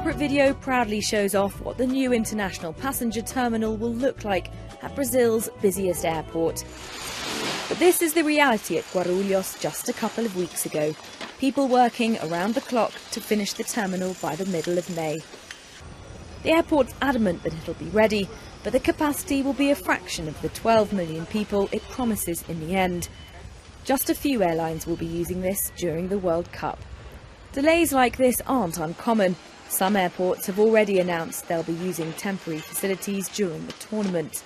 elaborate video proudly shows off what the new international passenger terminal will look like at Brazil's busiest airport. But this is the reality at Guarulhos just a couple of weeks ago. People working around the clock to finish the terminal by the middle of May. The airport's adamant that it'll be ready, but the capacity will be a fraction of the 12 million people it promises in the end. Just a few airlines will be using this during the World Cup. Delays like this aren't uncommon. Some airports have already announced they'll be using temporary facilities during the tournament.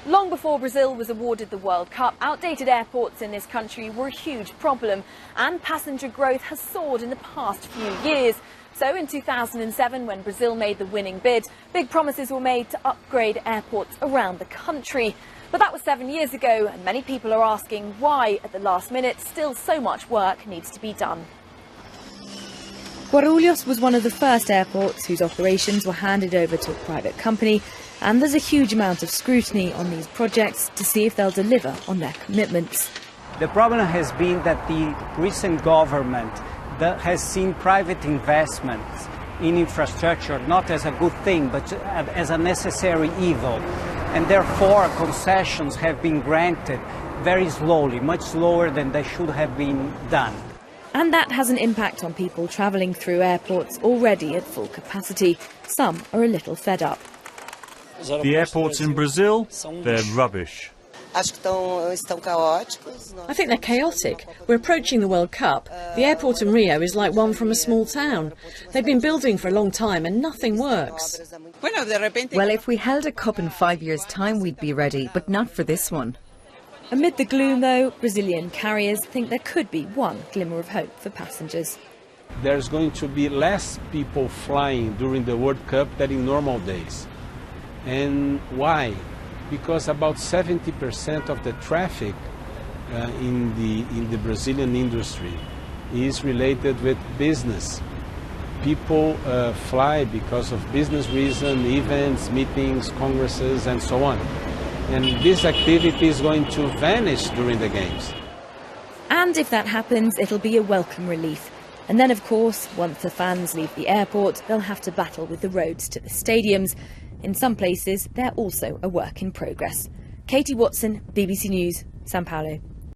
Long before Brazil was awarded the World Cup, outdated airports in this country were a huge problem, and passenger growth has soared in the past few years. So in 2007, when Brazil made the winning bid, big promises were made to upgrade airports around the country. But that was 7 years ago, and many people are asking why, at the last minute, still so much work needs to be done. Guarulhos was one of the first airports whose operations were handed over to a private company, and there's a huge amount of scrutiny on these projects to see if they'll deliver on their commitments. The problem has been that the recent government that has seen private investments in infrastructure not as a good thing, but as a necessary evil. And therefore, concessions have been granted very slowly, much slower than they should have been done. And that has an impact on people travelling through airports already at full capacity. Some are a little fed up. The airports in Brazil, they're rubbish. I think they're chaotic. We're approaching the World Cup. The airport in Rio is like one from a small town. They've been building for a long time and nothing works. Well, if we held a cup in 5 years' time, we'd be ready, but not for this one. Amid the gloom, though, Brazilian carriers think there could be one glimmer of hope for passengers. There's going to be less people flying during the World Cup than in normal days. And why? Because about 70% of the traffic in the Brazilian industry is related with business. People fly because of business reasons, events, meetings, congresses, and so on. And this activity is going to vanish during the Games. And if that happens, it'll be a welcome relief. And then, of course, once the fans leave the airport, they'll have to battle with the roads to the stadiums. In some places, they're also a work in progress. Katy Watson, BBC News, Sao Paulo.